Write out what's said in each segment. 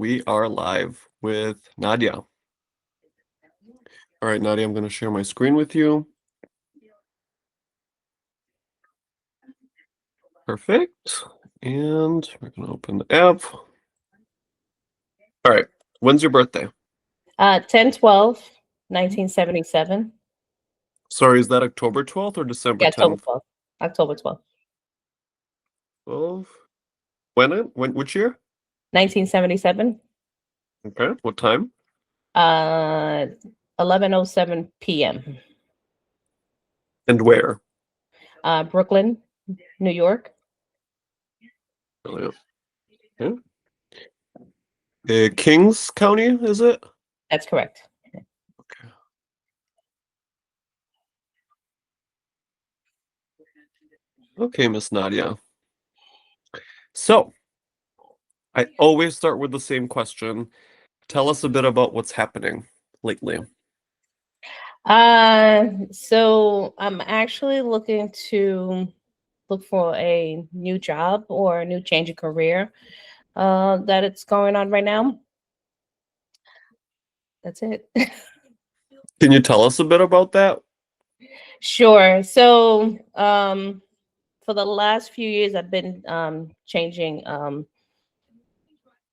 We are live with Nadia. All right, Nadia, I'm going to share my screen with you. Perfect. And we're going to open the app. All right. When's your birthday? 10/12/1977. Sorry, is that October 12th or December Yeah, October 10th? 12th. October 12th. 12. Which year? 1977. Okay. What time? 11:07 p.m. And where? Brooklyn, New York. Brilliant. Okay. Kings County, is it? That's correct. Okay. Okay, Miss Nadia. So, I always start with the same question. Tell us a bit about what's happening lately. So I'm actually looking to look for a new job or a new change of career that it's going on right now. That's it. Can you tell us a bit about that? Sure. So for the last few years, I've been changing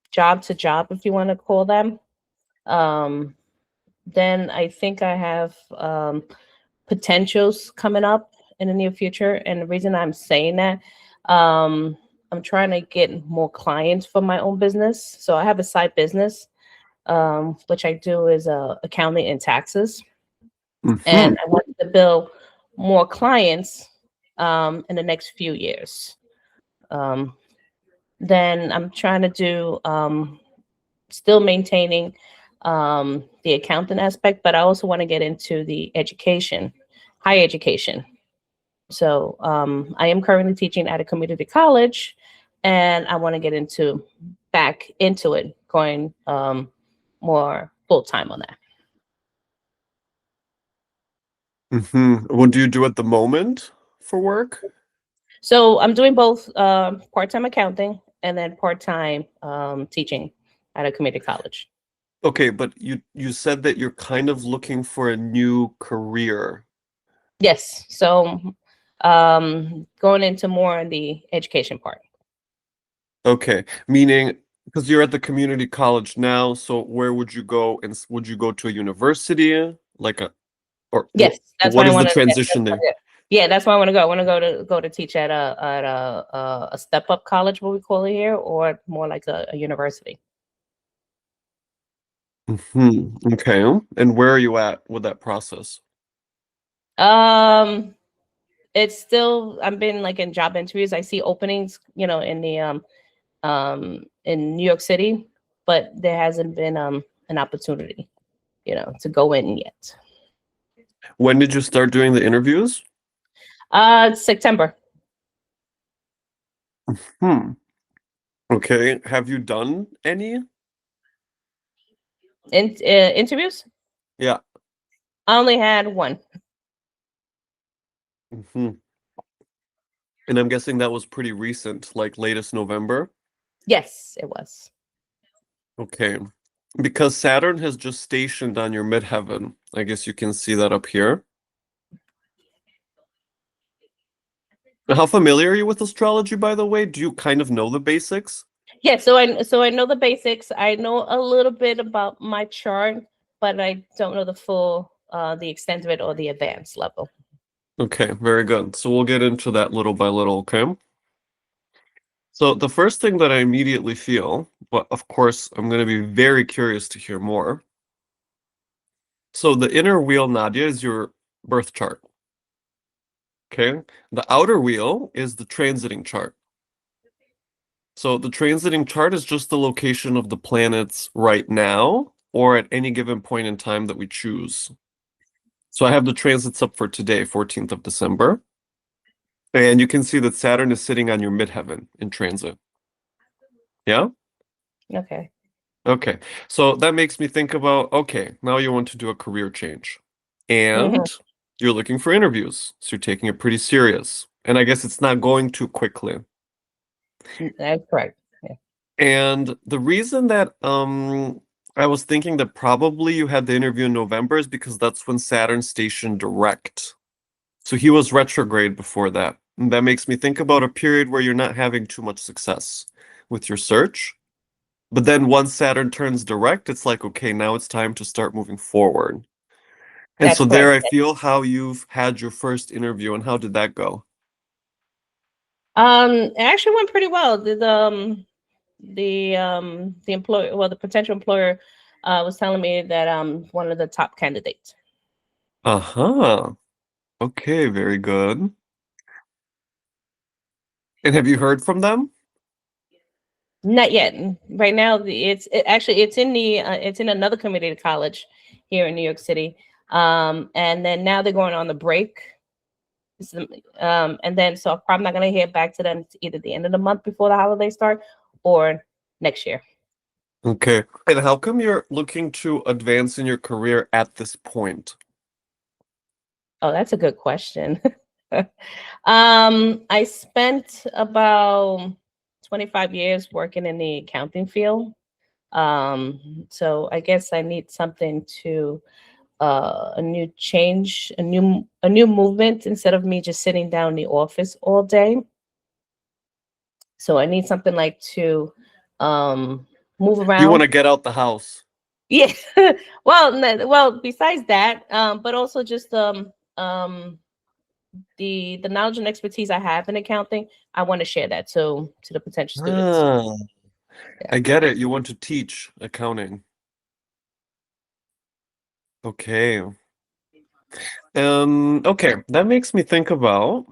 job to job, if you want to call them. Um, then I think I have potentials coming up in the near future. And the reason I'm saying that, I'm trying to get more clients for my own business. So I have a side business, which I do is accounting and taxes. Mm-hmm. And I want to build more clients in the next few years. Um, then I'm trying to do still maintaining the accounting aspect, but I also want to get into the education, higher education. So I am currently teaching at a community college, and I want to get back into it, going more full time on that. Mm-hmm. What do you do at the moment for work? So I'm doing both part time accounting and then part time teaching at a community college. Okay, but you said that you're kind of looking for a new career. Yes. So going into more in the education part. Okay, meaning because you're at the community college now, so where would you go and would you go to a university like a or Yes, that's why what I is the want to. transition there? Yeah, that's why I want to go. I want to go to teach at a step up college, what we call it here, or more like a university. Hmm. Okay, and where are you at with that process? Um, it's still I've been like in job interviews. I see openings, in the in New York City, but there hasn't been an opportunity, to go in yet. When did you start doing the interviews? September. Hmm. Okay, have you done any? Interviews. Yeah. I only had one. Hmm. And I'm guessing that was pretty recent, like latest November. Yes, it was. Okay. Because Saturn has just stationed on your midheaven. I guess you can see that up here. How familiar are you with astrology, by the way? Do you kind of know the basics? Yeah, so I know the basics. I know a little bit about my chart, but I don't know the extent of it or the advanced level. Okay, very good. So we'll get into that little by little, okay? So the first thing that I immediately feel, but of course I'm going to be very curious to hear more. So the inner wheel, Nadia, is your birth chart. Okay. The outer wheel is the transiting chart. So the transiting chart is just the location of the planets right now or at any given point in time that we choose. So I have the transits up for today, 14th of December. And you can see that Saturn is sitting on your midheaven in transit. Yeah? Okay. Okay. So that makes me think about, okay, now you want to do a career change. Hmm. And you're looking for interviews. So you're taking it pretty serious. And I guess it's not going too quickly. That's correct. Yeah. And the reason that I was thinking that probably you had the interview in November is because that's when Saturn stationed direct. So he was retrograde before that. And that makes me think about a period where you're not having too much success with your search. But then once Saturn turns direct, it's like, okay, now it's time to start moving forward. And That's so there correct. I feel how you've had your first interview and how did that go? It actually went pretty well. The employer, well, the potential employer, was telling me that I'm one of the top candidates. Uh-huh. Okay, very good. And have you heard from them? Not yet. Right now, actually it's in another community college here in New York City. And then now they're going on the break. And then so I'm probably not gonna hear back to them either the end of the month before the holidays start or next year. Okay. And how come you're looking to advance in your career at this point? Oh, that's a good question. I spent about 25 years working in the accounting field. So I guess I need something to a new change, a new movement instead of me just sitting down in the office all day. So I need something like to move You want around. to get out the house. Yeah. Well, well, besides that, but also just the knowledge and expertise I have in accounting, I want to share that to the potential students. Ah, Yeah. I get it. You want to teach accounting. Okay. Okay, that makes me think about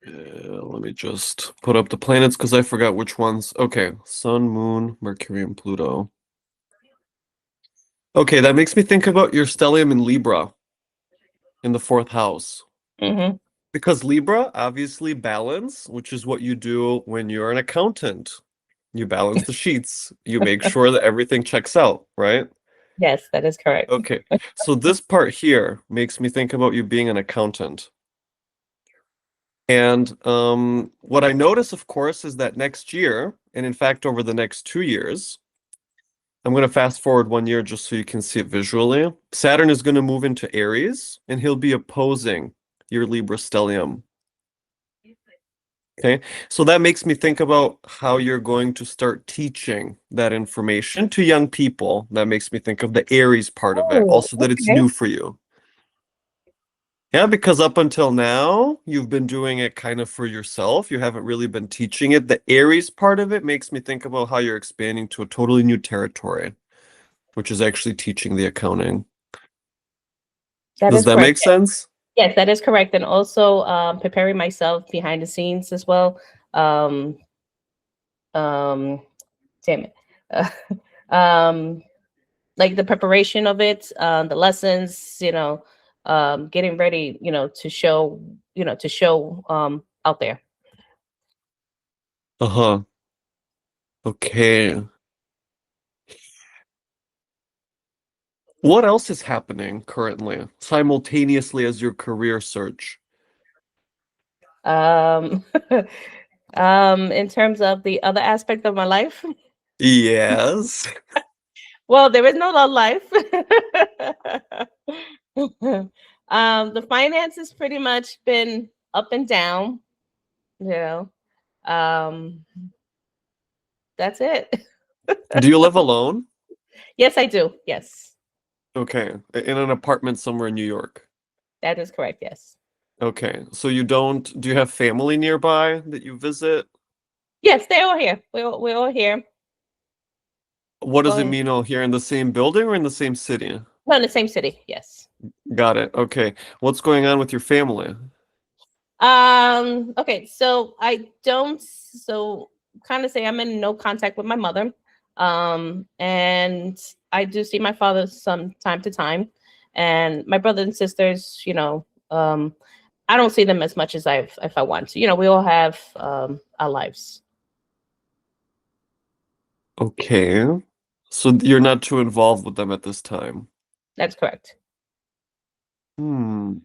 let me just put up the planets because I forgot which ones. Okay, Sun, Moon, Mercury, and Pluto. Okay, that makes me think about your stellium in Libra in the fourth house. Hmm. Because Libra, obviously balance, which is what you do when you're an accountant. You balance the sheets. You make sure that everything checks out, right? Yes, that is correct. Okay. So this part here makes me think about you being an accountant. And what I notice, of course, is that next year, and in fact over the next 2 years, I'm going to fast forward 1 year just so you can see it visually. Saturn is going to move into Aries, and he'll be opposing your Libra stellium. Okay, so that makes me think about how you're going to start teaching that information to young people. That makes me think of the Aries part of it, Oh, also that it's okay. new for you. Yeah, because up until now, you've been doing it kind of for yourself. You haven't really been teaching it. The Aries part of it makes me think about how you're expanding to a totally new territory, which is actually teaching the accounting. That Does is that correct. make sense? Yes, that is correct. And also preparing myself behind the scenes as well. Um, um, damn it. Um, like the preparation of it, the lessons, getting ready, to show out there. Uh-huh. Okay. What else is happening currently, simultaneously as your career search? Um, in terms of the other aspect of my life, Yes. well, there is no love life. The finances pretty much been up and down, you know. Um, that's it. Do you live alone? Yes, I do. Yes, Okay. In an apartment somewhere in New York. that is correct. Yes. Okay. So you don't, do you have family nearby that you visit? Yes, they're all here. We're all here. What does it Going mean all here in the same building or in the same city? no, in the same city. Yes. Got it. Okay. What's going on with your family? Okay, so I don't so kind of say I'm in no contact with my mother. And I do see my father some time to time. And my brothers and sisters, I don't see them as much as if I want to. We all have our lives. Okay. So you're not too involved with them at this time. That's correct. Hmm.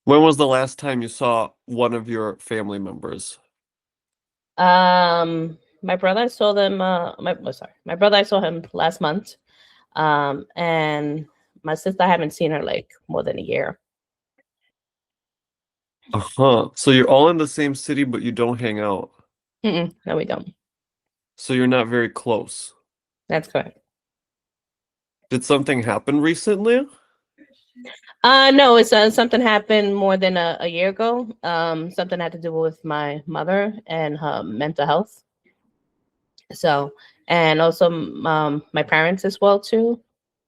When was the last time you saw one of your family members? My brother, I saw them. My brother, I saw him last month. And my sister, I haven't seen her like more than a year. Uh-huh. So you're all in the same city, but you don't hang out. No, we don't. So you're not very close. That's correct. Did something happen recently? No, it's something happened more than a year ago. Something had to do with my mother and her mental health. So, and also my parents as well too.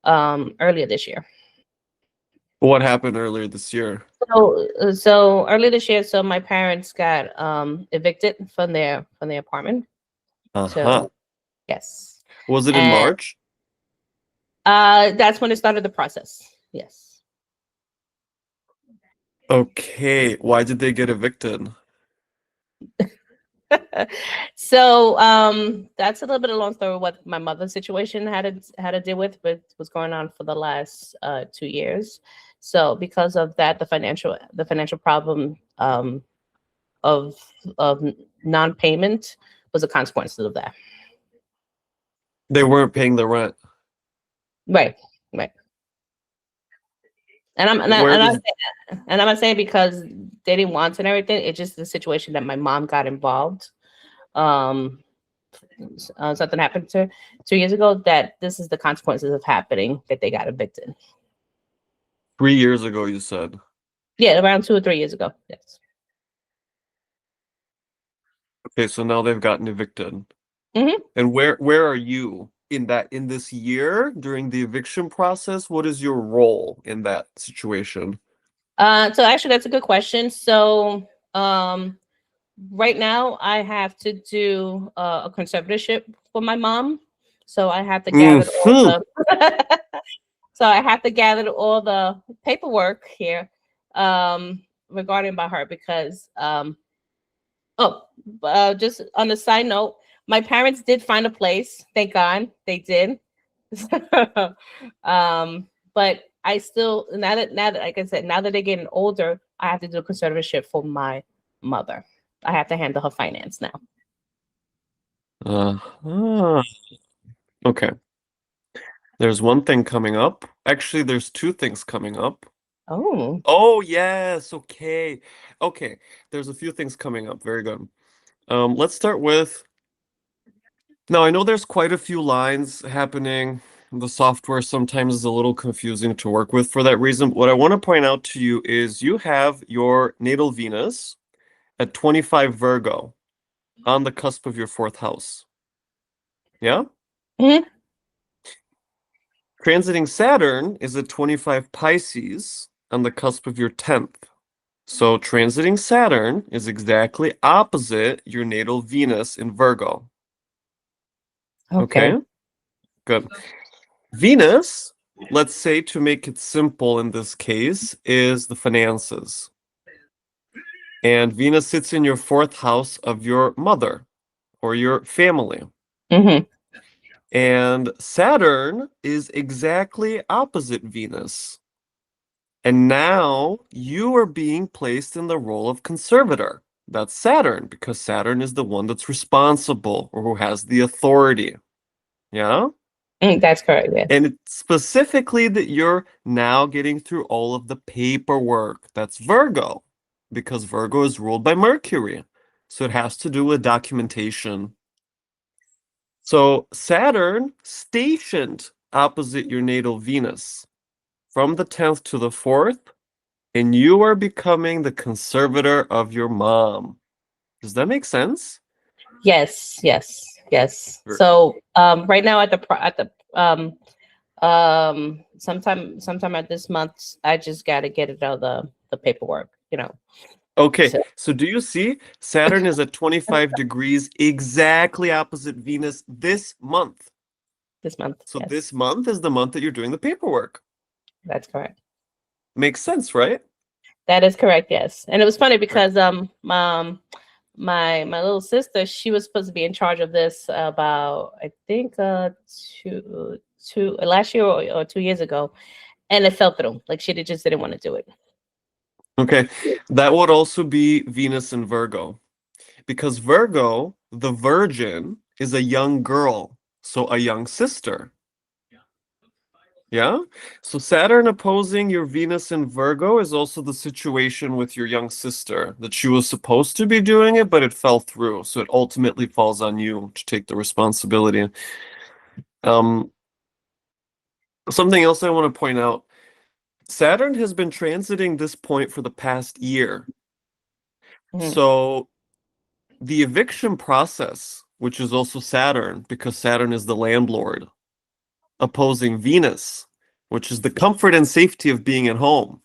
Earlier this year. What happened earlier this year? So earlier this year, so my parents got evicted from their apartment. Uh-huh. So yes, Was it in and March? that's when it started the process. Yes. Okay. Why did they get evicted? So that's a little bit of a long story what my mother's situation had to deal with, but was going on for the last 2 years. So because of that, the financial problem of of non-payment was a consequence of that. They weren't paying the rent. Right, right. And I'm and, I, Where and, I, does and I'm not saying because they didn't want and everything. It's just the situation that my mom got involved. Um, Something happened to her 2 years ago that this is the consequences of happening that they got evicted. 3 years ago you said? Yeah, around 2 or 3 years ago. Yes. Okay, so now they've gotten evicted. hmm And where are you in this year during the eviction process? What is your role in that situation? So actually, that's a good question. So right now, I have to do a conservatorship for my mom. So I have to gather all Hmm. the so I have to gather all the paperwork here regarding about her because oh, just on the side note, my parents did find a place. Thank God they did. um, but I still now that like I said, now that they're getting older, I have to do a conservatorship for my mother. I have to handle her finance now. Uh-huh. Okay. There's one thing coming up. Actually, there's two things coming up. Oh. Oh, yes. Okay. Okay. There's a few things coming up. Very good. Let's start with now, I know there's quite a few lines happening. The software sometimes is a little confusing to work with for that reason. What I want to point out to you is you have your natal Venus at 25 Virgo on the cusp of your fourth house. Yeah? Mhm. Transiting Saturn is at 25 Pisces on the cusp of your 10th. So transiting Saturn is exactly opposite your natal Venus in Virgo. Okay. Okay? Good. Venus, let's say to make it simple in this case, is the finances. And Venus sits in your fourth house of your mother or your family. hmm And Saturn is exactly opposite Venus. And now you are being placed in the role of conservator. That's Saturn, because Saturn is the one that's responsible or who has the authority. Yeah? That's correct. Yes. And it's specifically that you're now getting through all of the paperwork. That's Virgo, because Virgo is ruled by Mercury. So it has to do with documentation. So Saturn stationed opposite your natal Venus from the 10th to the 4th, and you are becoming the conservator of your mom. Does that make sense? Yes. Yes. Yes. Ver- So right now at the sometime at this month, I just got to get it out of the paperwork. Okay, So so do you see Saturn is at 25 degrees exactly opposite Venus this month? this month, So this yes, month is the month that you're doing the paperwork. that's correct. Makes sense, right? That is correct. Yes, and it was funny Right. because my little sister, she was supposed to be in charge of this about I think two last year or 2 years ago, and it fell through. Like just didn't want to do it. Okay, that would also be Venus in Virgo. Because Virgo, the virgin, is a young girl, so a young sister. Yeah? So Saturn opposing your Venus in Virgo is also the situation with your young sister, that she was supposed to be doing it, but it fell through. So it ultimately falls on you to take the responsibility. Um, Something else I want to point out, Saturn has been transiting this point for the past year. Mhm. So the eviction process, which is also Saturn, because Saturn is the landlord, opposing Venus, which is the comfort and safety of being at home.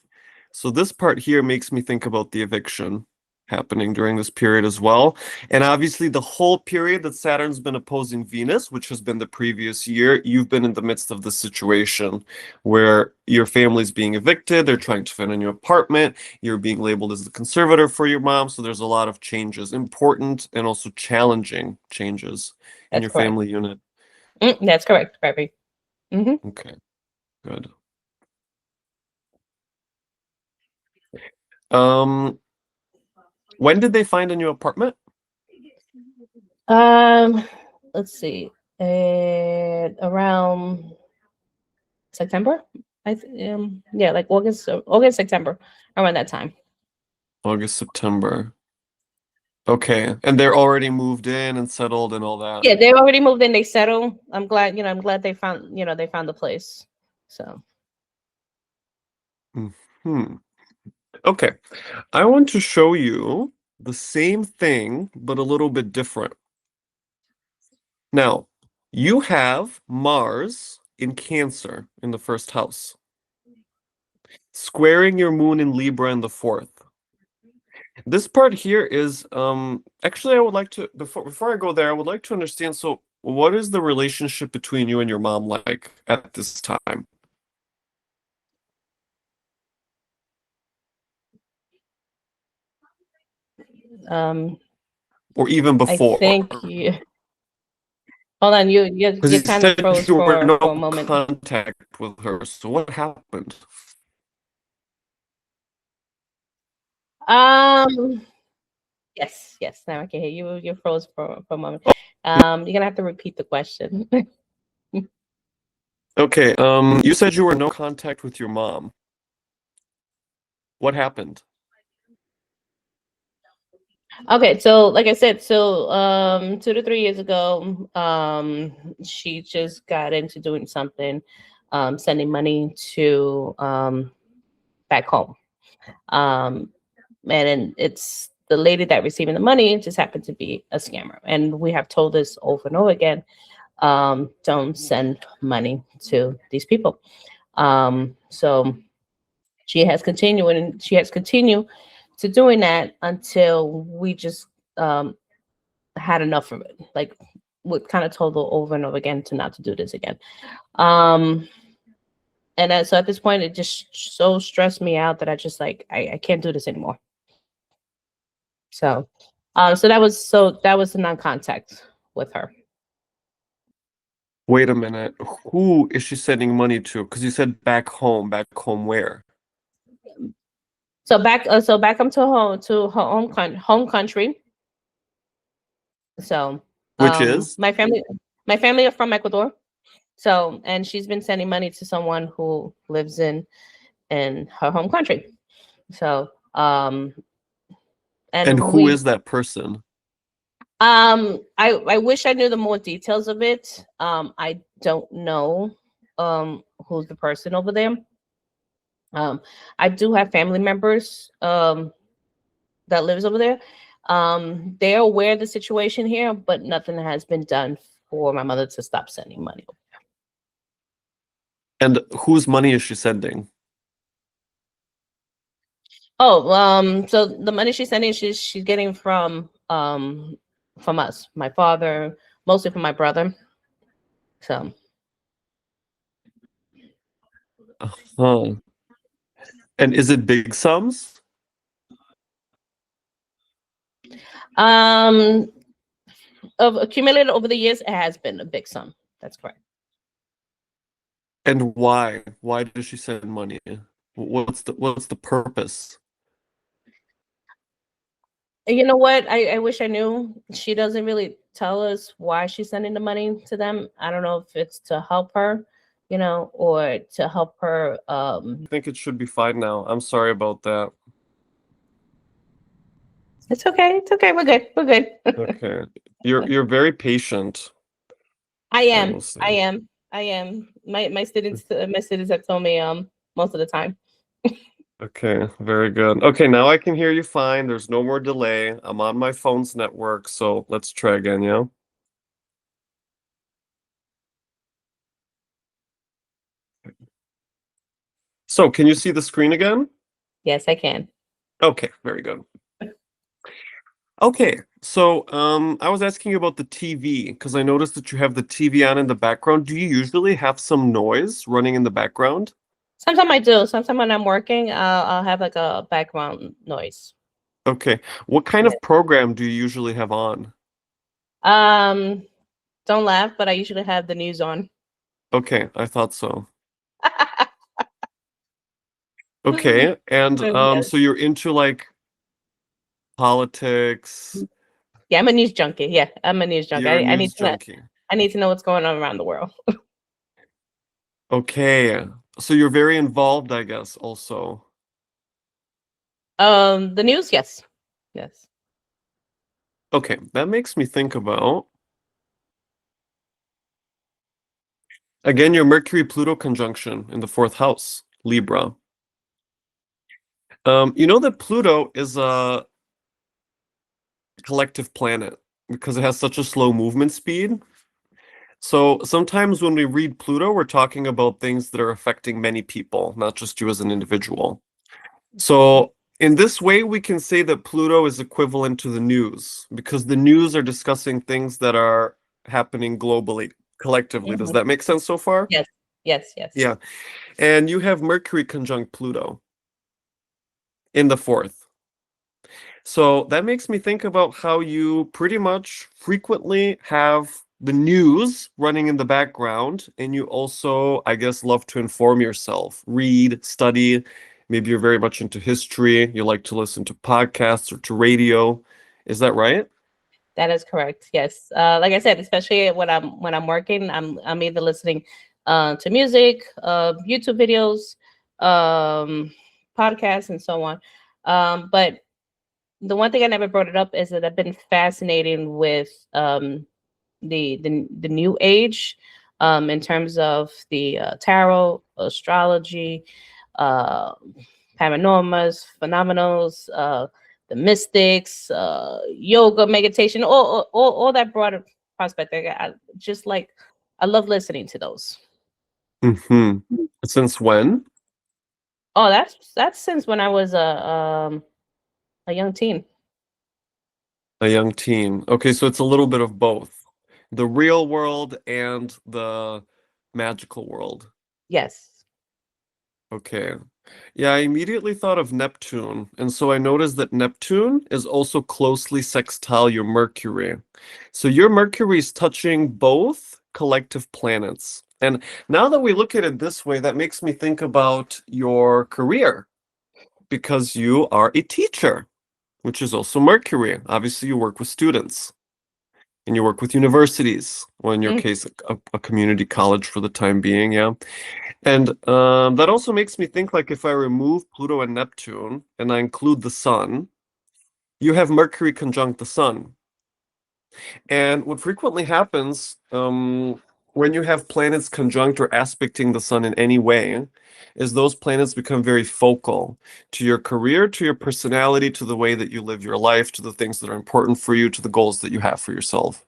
So this part here makes me think about the eviction happening during this period as well. And obviously the whole period that Saturn's been opposing Venus, which has been the previous year, you've been in the midst of the situation where your family's being evicted, they're trying to find a new apartment, you're being labeled as the conservator for your mom, so there's a lot of changes, important and also challenging changes in That's your correct. family unit. That's correct, Barbie. Hmm. Okay, good. Um, when did they find a new apartment? Um, let's see, around September. Yeah, like August, September, around that time. August, September. Okay, and they're already moved in and settled and all that. Yeah, they already moved in. They settled. I'm glad they found, they found the place. So, Hmm. Okay, I want to show you the same thing, but a little bit different. Now, you have Mars in Cancer in the first house, squaring your moon in Libra in the fourth. This part here is actually I would like to before I go there, I would like to understand, so what is the relationship between you and your mom like at this time um, or even I before? think you. Hold on, Because you you kind of said froze you were for no a moment. contact with her. So what happened? Um, yes, yes. Now I can hear you. You froze for a moment. You're gonna have to repeat the question. Okay, you said you were no contact with your mom. What happened? Okay, so like I said, 2 to 3 years ago, she just got into doing something, sending money to back home. Um, and then it's the lady that receiving the money just happened to be a scammer. And we have told this over and over again, don't send money to these people. So she has continued to doing that until we just um, had enough of it. Like we kind of told her over and over again to not to do this again. Um, so at this point, it just so stressed me out that I just like I can't do this anymore. So, that was the non-contact with her. Wait a minute. Who is she sending money to? Because you said back home. Back home where? So back up to her home country. So, Which is? my family are from Ecuador. So, and she's been sending money to someone who lives in her home country. So, And and who we is that person? I wish I knew the more details of it. I don't know who's the person over there. Um, I do have family members that lives over there. They're aware of the situation here, but nothing has been done for my mother to stop sending money. And whose money is she sending? Oh, so the money she's sending, she's getting from us, my father, mostly from my brother. So, Huh. And is it big sums? um, of accumulated over the years, it has been a big sum. That's correct. And why? Why does she send money? What's the purpose? You know what? I wish I knew. She doesn't really tell us why she's sending the money to them. I don't know if it's to help her, or to help her. I think it should be fine now. I'm sorry about that. It's okay. It's okay. We're good. We're good. Okay. You're very patient, I I am. will say. I am. I am. My students have told me most of the time. Okay, very good. Okay, now I can hear you fine. There's no more delay. I'm on my phone's network, so let's try again, yeah? So, can you see the screen again? Yes, I can. Okay, very good. Okay, so I was asking you about the TV because I noticed that you have the TV on in the background. Do you usually have some noise running in the background? Sometimes I do. Sometimes when I'm working, I'll have like a background noise. Okay, what kind Yeah. of program do you usually have on? Um, don't laugh, but I usually have the news on. Okay, I thought so. Okay, and so Yes. you're into like politics. Yeah, I'm a news junkie. Yeah, I'm a news junkie. You're a I need news to know. junkie. I need to know what's going on around the world. Okay, so you're very involved, I guess, also. The news, yes, yes. Okay, that makes me think about, again, your Mercury-Pluto conjunction in the fourth house, Libra. You know that Pluto is a collective planet because it has such a slow movement speed. So sometimes when we read Pluto, we're talking about things that are affecting many people, not just you as an individual. Okay. So in this way, we can say that Pluto is equivalent to the news because the news are discussing things that are happening globally, collectively. Does Mhm. that make sense so far? Yes, yes, yes. Yeah. And you have Mercury conjunct Pluto in the fourth. So that makes me think about how you pretty much frequently have the news running in the background, and you also, I guess, love to inform yourself, read, study. Maybe you're very much into history. You like to listen to podcasts or to radio. Is that right? That is correct. Yes. Like I said, especially when I'm working, I'm either listening to music, YouTube videos, um, podcasts, and so on. But the one thing I never brought it up is that I've been fascinating with the new age, in terms of the tarot, astrology, uh, paranormals, phenomenals, the mystics, yoga, meditation, all that broader prospect. I just like, I love listening to those. Mm-hmm. Since when? Oh, that's since when I was a young teen. A young teen. Okay, so it's a little bit of both. The real world and the magical world. Yes. Okay. Yeah, I immediately thought of Neptune, and so I noticed that Neptune is also closely sextile your Mercury. So your Mercury is touching both collective planets. And now that we look at it this way, that makes me think about your career because you are a teacher, which is also Mercury. Obviously, you work with students and you work with universities, or in your Mm, case, a community college for the time being, yeah. And that also makes me think like if I remove Pluto and Neptune and I include the sun, you have Mercury conjunct the sun. And what frequently happens when you have planets conjunct or aspecting the sun in any way is those planets become very focal to your career, to your personality, to the way that you live your life, to the things that are important for you, to the goals that you have for yourself.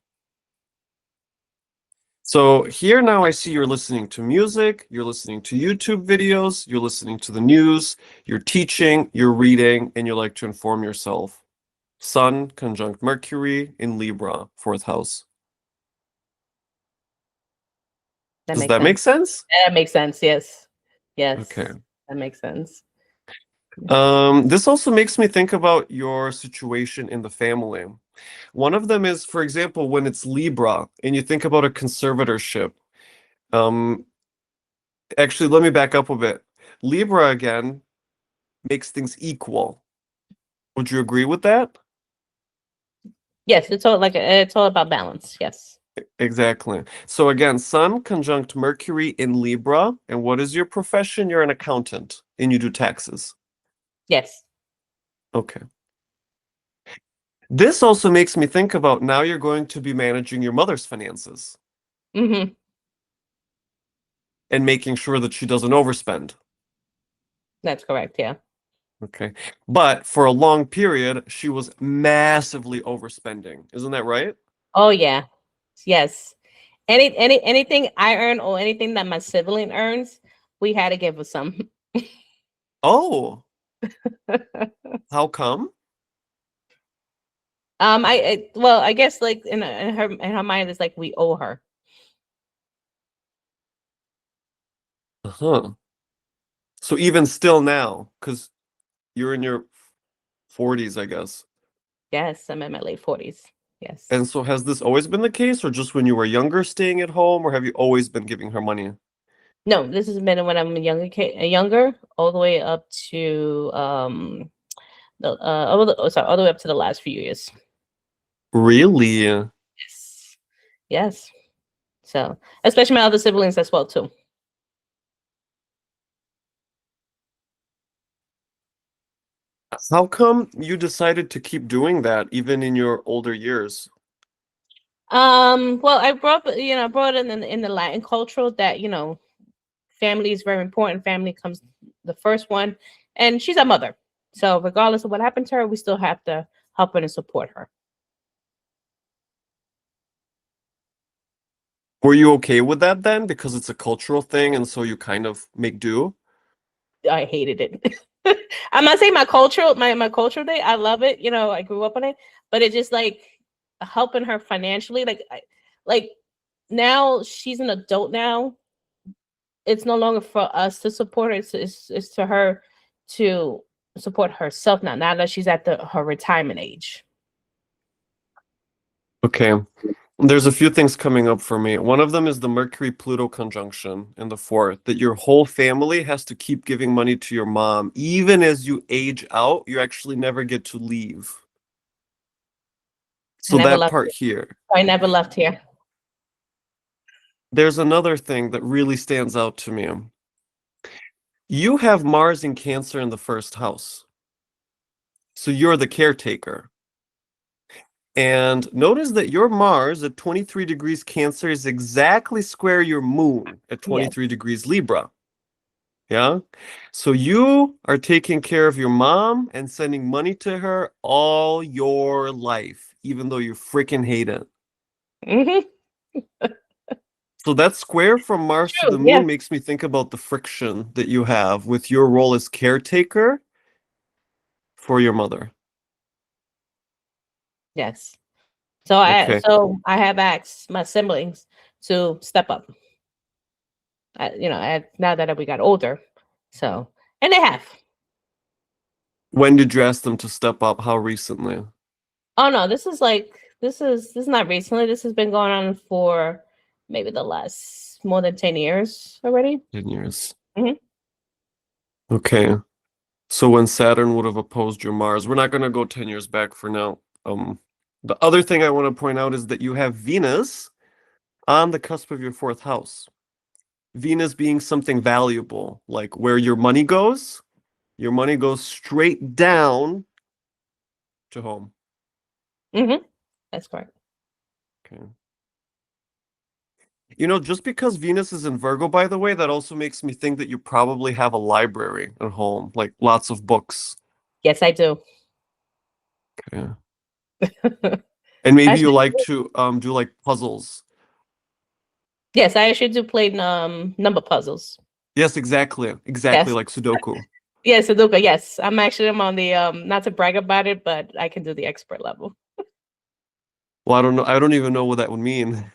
So here now I see you're listening to music, you're listening to YouTube videos, you're listening to the news, you're teaching, you're reading, and you like to inform yourself. Sun conjunct Mercury in Libra, fourth house. that Does makes that sense. make sense? That makes sense. Yes. Okay. Yes. That makes sense. This also makes me think about your situation in the family. One of them is, for example, when it's Libra and you think about a conservatorship. Um, Actually, let me back up a bit. Libra again makes things equal. Would you agree with that? Yes, it's all about balance. Yes. Exactly. So again, Sun conjunct Mercury in Libra. And what is your profession? You're an accountant and you do taxes. Yes. Okay. This also makes me think about now you're going to be managing your mother's finances Hmm. and making sure that she doesn't overspend. That's correct. Yeah. Okay. But for a long period, she was massively overspending. Isn't that right? Oh yeah. Yes. Anything I earn or anything that my sibling earns, we had to give her some. Oh, how come? Well, I guess like in her mind, it's like we owe her. Uh-huh. So even still now, because you're in your 40s, I guess. Yes, I'm in my late 40s. Yes. And so has this always been the case, or just when you were younger staying at home, or have you always been giving her money? No, this has been when I'm a younger, all the way up to all the way up to the last few years. Really? Yes. Yes. So, especially my other siblings as well too. How come you decided to keep doing that even in your older years? Well, I brought in the Latin culture that, family is very important. Family comes the first one, and she's a mother. So regardless of what happened to her, we still have to help her and support her. Were you okay with that then? Because it's a cultural thing, and so you kind of make do? I hated it. I'm not saying my cultural day. I love it. I grew up on it, but it just like helping her financially. Like now she's an adult now. It's no longer for us to support her. It's to her to support herself now. Now that she's at her retirement age. Okay. There's a few things coming up for me. One of them is the Mercury Pluto conjunction in the fourth, that your whole family has to keep giving money to your mom. Even as you age out, you actually never get to leave. I So never that left. part here. I never left here. There's another thing that really stands out to me. You have Mars in Cancer in the first house. So you're the caretaker. And notice that your Mars at 23 degrees Cancer is exactly square your moon at Yes. 23 degrees Libra. Yeah. So you are taking care of your mom and sending money to her all your life, even though you freaking hate it. Hmm. So that square from Mars to True. the Yeah. moon makes me think about the friction that you have with your role as caretaker for your mother. Yes. Okay. So I have asked my siblings to step up. Now that we got older, so and they have. When did you ask them to step up? How recently? Oh no, this is not recently. This has been going on for maybe the last more than 10 years already. 10 years. Hmm. Okay. So when Saturn would have opposed your Mars, we're not going to go 10 years back for now. The other thing I want to point out is that you have Venus on the cusp of your fourth house. Venus being something valuable, like where your money goes straight down to home. Hmm. That's correct. Okay. You know, just because Venus is in Virgo, by the way, that also makes me think that you probably have a library at home, like lots of books. Yes, I do. Okay. And maybe you Actually, like to do like puzzles. yes, I actually do play number puzzles. Yes, exactly. Exactly Yes. like Sudoku. Yes, Sudoku. Yes, I'm on the not to brag about it, but I can do the expert level. Well, I don't know. I don't even know what that would mean.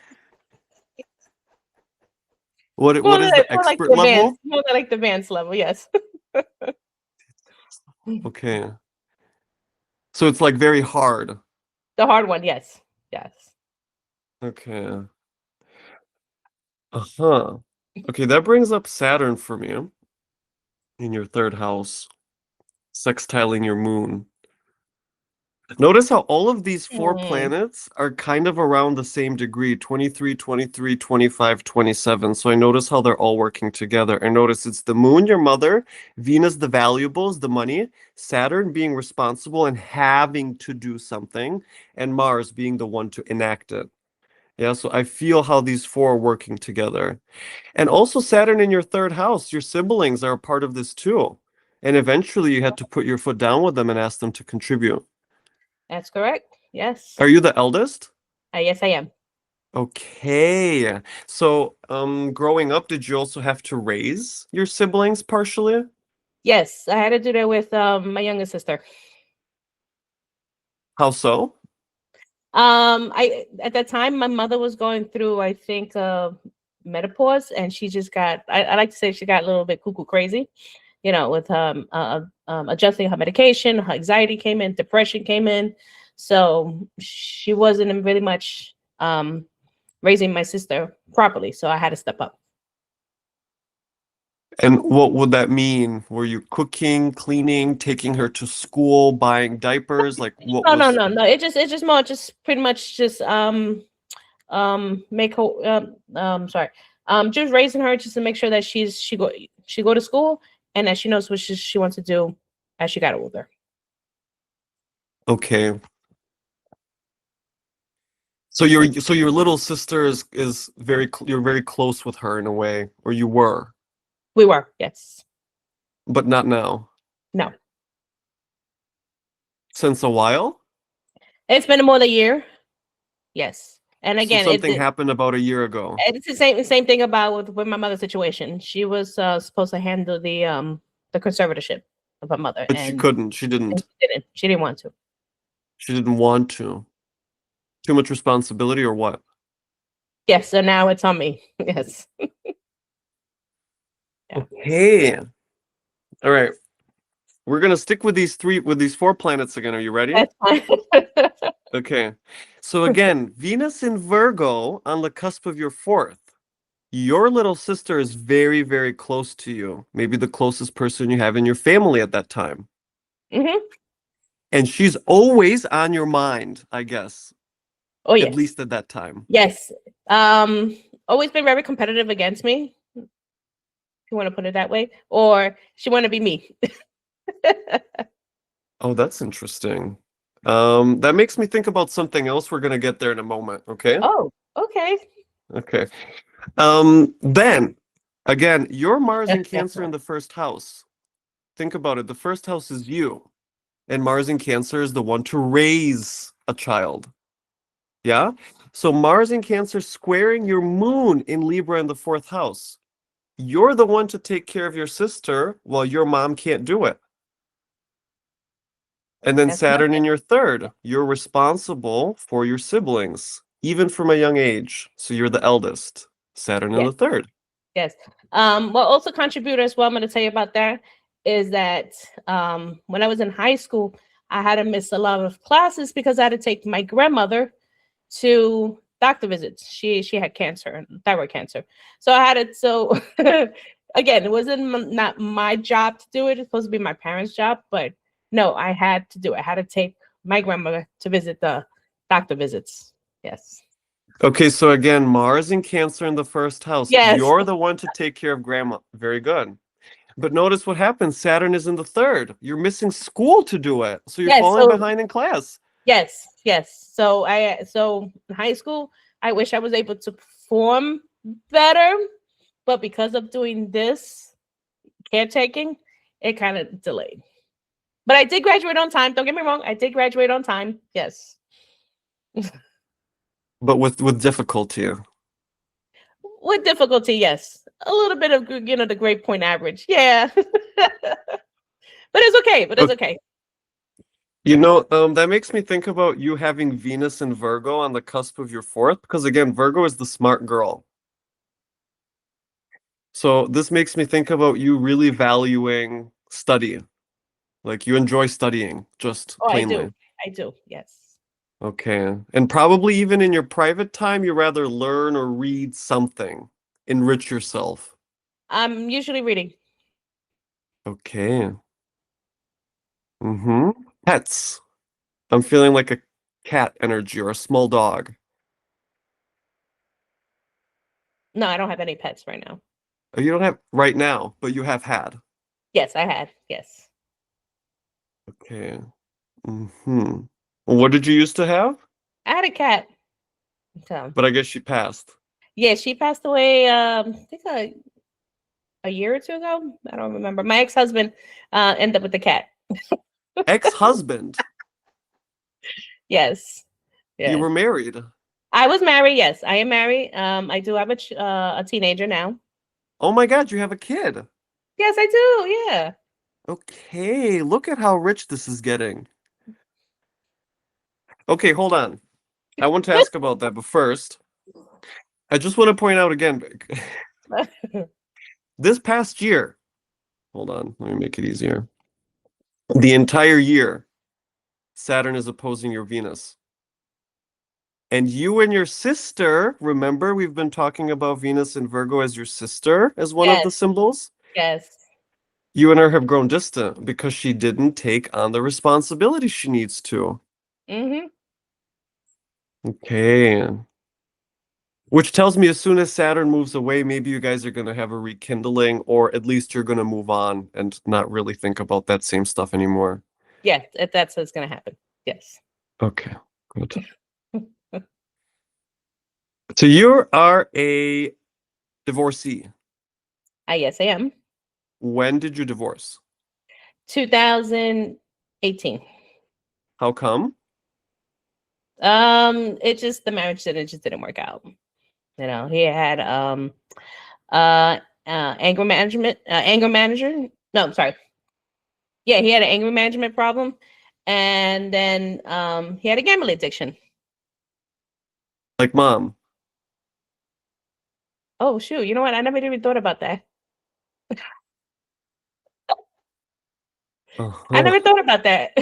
What is the More like expert the advanced, level? more like the advanced level. Yes. Okay. So it's like very hard. The hard one. Yes. Yes. Okay. Uh-huh. Okay, that brings up Saturn for me in your third house, sextiling your moon. Notice how all of these four Hmm. planets are kind of around the same degree, 23, 23, 25, 27. So I notice how they're all working together. I notice it's the moon, your mother, Venus, the valuables, the money, Saturn being responsible and having to do something, and Mars being the one to enact it. Yeah, so I feel how these four are working together. And also Saturn in your third house, your siblings are a part of this too. And eventually you had to put your foot down with them and ask them to contribute. That's correct. Yes. Are you the eldest? Yes, I am. Okay. So, growing up, did you also have to raise your siblings partially? Yes, I had to do that with my younger sister. How so? I at that time my mother was going through, I think, menopause, and she just got. I like to say she got a little bit cuckoo crazy, with adjusting her medication. Her anxiety came in, depression came in, so she wasn't really much raising my sister properly. So I had to step up. And what would that mean? Were you cooking, cleaning, taking her to school, buying diapers? Like, what No, no, was? no, no. It's just more just pretty much just make her sorry just raising her just to make sure that she go to school and that she knows what she wants to do as she got older. Okay. So your little sister is you're very close with her in a way, or you were, We were, yes. but not now. No, Since a while? it's been more than a year. Yes, and So again, something happened about a year ago, it's the same thing about with my mother's situation. She was supposed to handle the conservatorship of her mother, but she and couldn't. She didn't. she didn't want to. She didn't want to. Too much responsibility or what? Yes, so now it's on me. Yes. Yeah, Okay. All right. We're gonna stick with these four planets again. Are you ready? that's fine. Okay. So again, Venus in Virgo on the cusp of your fourth. Your little sister is very, very close to you. Maybe the closest person you have in your family at that time. Hmm. And she's always on your mind, I guess, Oh at yes. least at that time. Yes. Um, Always been very competitive against me, if you want to put it that way, or she want to be me. Oh, that's interesting. That makes me think about something else. We're gonna get there in a moment, okay? Oh, okay. Okay. Then again, your Mars in Cancer in the first house. Think about it. The first house is you, and Mars in Cancer is the one to raise a child. Yeah? So Mars in Cancer squaring your moon in Libra in the fourth house. You're the one to take care of your sister while your mom can't do it. And then That's my Saturn in thing. your third. You're responsible for your siblings, even from a young age. So you're the eldest. Saturn in Yes, the third. yes. What also contributed as well, I'm going to tell you about that, is that when I was in high school, I had to miss a lot of classes because I had to take my grandmother to doctor visits. She had cancer, thyroid cancer. So I had it. So again, it wasn't not my job to do it. It's supposed to be my parents' job, but no, I had to do it. I had to take my grandmother to visit the doctor visits. Yes. Okay, so again, Mars in Cancer in the first house. Yes. You're the one to take care of grandma. Very good. But notice what happens. Saturn is in the third. You're missing school to do it. So you're Yes. falling So behind in class. yes, yes. So in high school, I wish I was able to perform better, but because of doing this caretaking, it kind of delayed. But I did graduate on time. Don't get me wrong. I did graduate on time. Yes. But with difficulty. With difficulty, yes. A little bit of, the grade point average. Yeah. But it's okay. But it's Okay. okay. That makes me think about you having Venus and Virgo on the cusp of your fourth, because again, Virgo is the smart girl. So this makes me think about you really valuing study. Like you enjoy studying, just Oh, I do. plainly. I do. Yes. Okay. And probably even in your private time, you rather learn or read something, enrich yourself. I'm usually reading. Okay. Mm-hmm. Pets. I'm feeling like a cat energy or a small dog. No, I don't have any pets right now. Oh, you don't have right now, but you have had. Yes, I had. Yes. Okay. What did you used to have? I had a cat. So But I guess she passed. yeah, she passed away I think a year or two ago. I don't remember. My ex-husband ended up with the cat. Ex-husband. Yes. You Yes. were married. I was married. Yes, I am married. I do have a teenager now. Oh my God, you have a kid. Yes, I do. Yeah. Okay, look at how rich this is getting. Okay, hold on. I want to ask about that, but first, I just want to point out again, this past year, hold on, let me make it easier. The entire year, Saturn is opposing your Venus. And you and your sister, remember we've been talking about Venus and Virgo as your sister as one of Yes. the symbols? Yes. You and her have grown distant because she didn't take on the responsibility she needs to. Hmm. Okay. Which tells me as soon as Saturn moves away, maybe you guys are going to have a rekindling, or at least you're going to move on and not really think about that same stuff anymore. Yes, that's what's gonna happen. Yes. Okay, good. So you are a divorcee. Yes, I am. When did you divorce? 2018. How come? It just the marriage didn't just didn't work out. You know, he had uh anger management, anger manager. No, I'm sorry. Yeah, he had an anger management problem, and then he had a gambling addiction. Like mom. Oh shoot! You know what? I never even thought about that. I Uh-huh. never thought about that.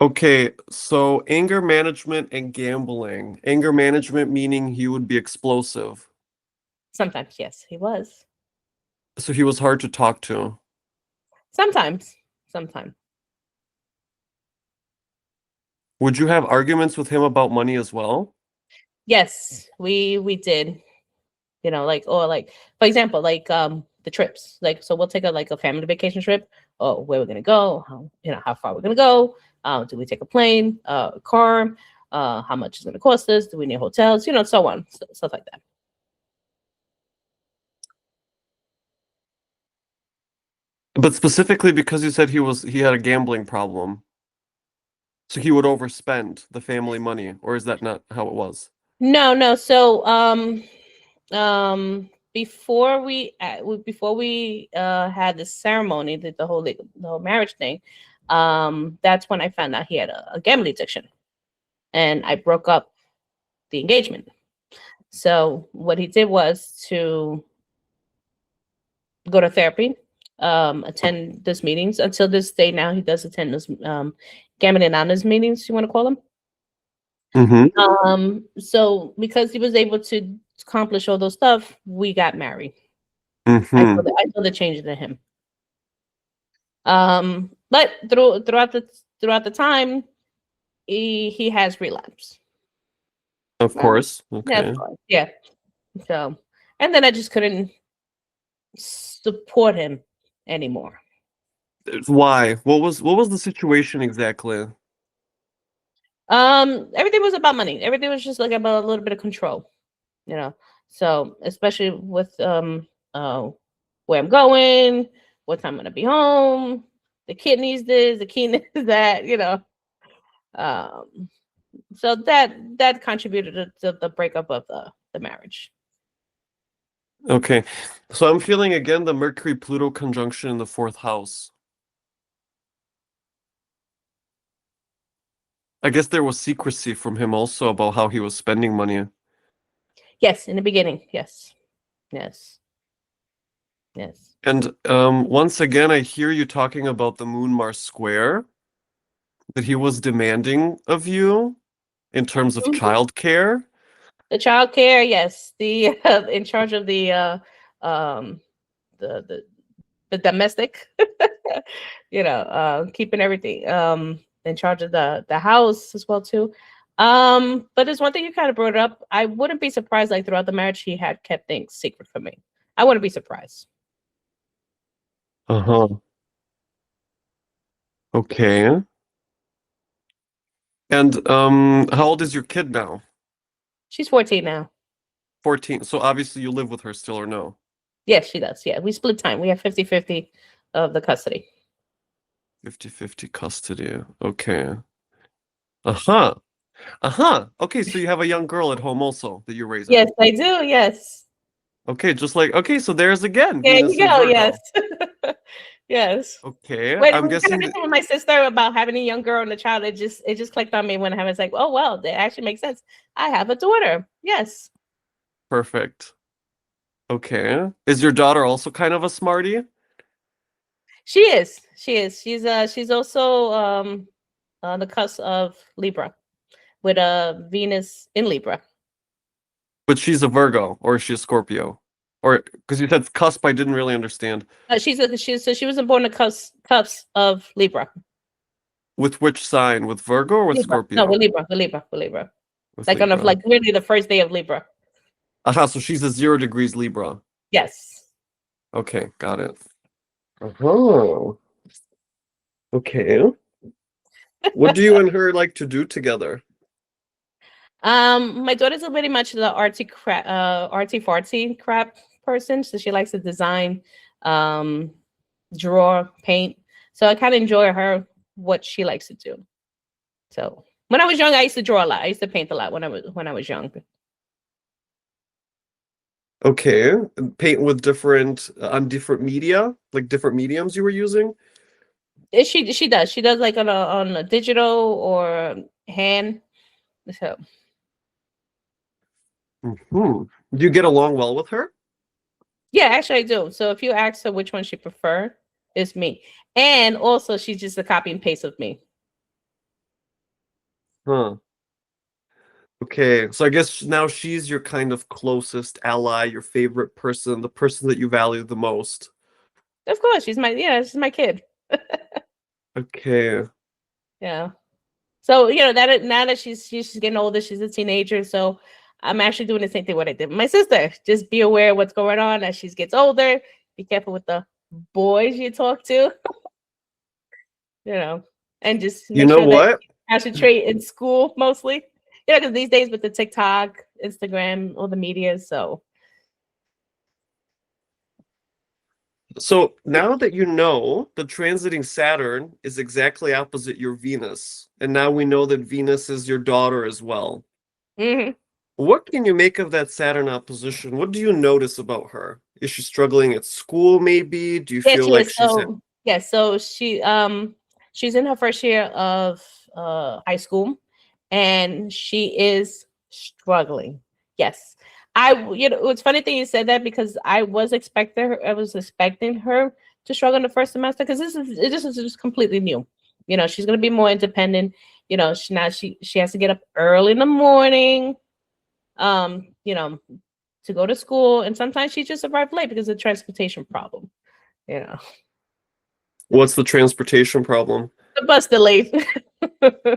Okay, so anger management and gambling. Anger management meaning he would be explosive. Sometimes, yes, he was. So he was hard to talk to. Sometimes, sometimes. Would you have arguments with him about money as well? Yes, we did. You know, like or like for example, like the trips. Like so we'll take a family vacation trip. Oh, where we're gonna go, how far we're gonna go. Do we take a plane, a car, how much it's gonna cost us, do we need hotels, so on, stuff like that. But specifically because you said he had a gambling problem. So he would overspend the family money, or is that not how it was? No, no. So before we had the ceremony, the whole marriage thing, that's when I found out he had a gambling addiction, and I broke up the engagement. So what he did was to go to therapy, attend those meetings. Until this day now, he does attend those gambling anonymous meetings, you want to call them. Mm-hmm. So because he was able to accomplish all those stuff, we got married. Mm-hmm. I saw the change in him. But throughout the time, he has relapse. Of Um, course. yeah, of Okay. course. Yeah. So, and then I just couldn't support him anymore. Why? What was the situation exactly? Everything was about money. Everything was just like about a little bit of control, you know. So especially with where I'm going, what time I'm gonna be home, the kid needs this, the kid needs that. Um, so that contributed to the breakup of the marriage. Okay. So I'm feeling again the Mercury Pluto conjunction in the fourth house. I guess there was secrecy from him also about how he was spending money. Yes, in the beginning. Yes, yes, yes. And once again, I hear you talking about the Moon Mars square that he was demanding of you in terms of Mhm. childcare. The child care, yes. The in charge of um the the domestic. Keeping everything in charge of the house as well too. But there's one thing you kind of brought up. I wouldn't be surprised, like throughout the marriage, he had kept things secret from me. I wouldn't be surprised. Uh-huh. Okay. And how old is your kid now? She's 14 now. 14. So obviously you live with her still or no? Yes, she does. Yeah, we split time. We have 50-50 of the custody. 50-50 custody. Okay. Uh-huh. Uh-huh. Okay, so you have a young girl at home also that you're raising. Yes, I do. Yes. Okay, just like okay, so there's again There you Venus and go. Yes. Virgo. Yes. Okay, When I'm we kind of guessing mentioned with my sister about having a young girl and a child, it just clicked on me when I was like, oh well, that actually makes sense. I have a daughter. Yes. perfect. Okay. Is your daughter also kind of a smarty? She is. She is. She's also on the cusp of Libra with Venus in Libra. But she's a Virgo or is she a Scorpio? Or because you said cusp, I didn't really understand. She was born the cusp of Libra. With which sign? With Virgo or with Libra. No, Scorpio? With Libra. With Libra. With Like on Libra. like really the first day of Libra. Aha, so she's a 0 degrees Libra. Yes. Okay, got it. Oh, okay. What do you and her like to do together? My daughter's a pretty much the arty farty crap person. So she likes to design, um, draw, paint. So I kind of enjoy what she likes to do. So when I was young, I used to draw a lot. I used to paint a lot when I was young. Okay, and paint with different on different media, like different mediums you were using. She does like on a digital or hand. So Hmm. Do you get along well with her? yeah, actually I do. So if you ask her which one she prefer, it's me. And also she's just a copy and paste of me. Huh. Okay, so I guess now she's your kind of closest ally, your favorite person, the person that you value the most. Of course, she's my kid. Okay. Yeah. So now that she's getting older, she's a teenager. So I'm actually doing the same thing what I did with my sister. Just be aware of what's going on as she gets older. Be careful with the boys you talk to, you know, and just You make know sure that what? you concentrate in school mostly. Because these days with the TikTok, Instagram, all the media. So So now that you know the transiting Saturn is exactly opposite your Venus, and now we know that Venus is your daughter as well. mhm. What can you make of that Saturn opposition? What do you notice about her? Is she struggling at school, maybe? Do you Yeah, feel she like is. she's So she's in her first year of high school and she is struggling. Yes. It's funny thing you said that because I was expecting her to struggle in the first semester because this is just completely new. She's gonna be more independent. She has to get up early in the morning, um, you know, to go to school, and sometimes she just arrived late because of the transportation problem. You know. what's the transportation problem? The bus delayed.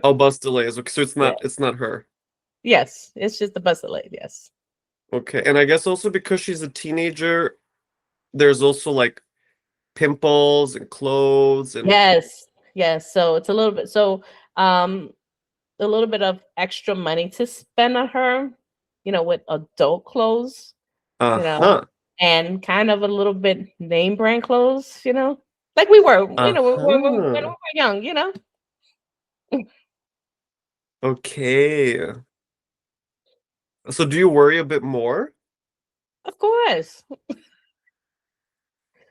Oh, bus delays. Okay, so it's Yeah. not her. Yes, it's just the bus delayed. Yes. Okay, and I guess also because she's a teenager, there's also like pimples and clothes and Yes. Yes. So it's um a little bit of extra money to spend on her, with adult clothes, you know, uh-huh. and kind of a little bit name brand clothes. Like we were, when we Uh-huh. were young. Okay. So do you worry a bit more? Of course. Yeah,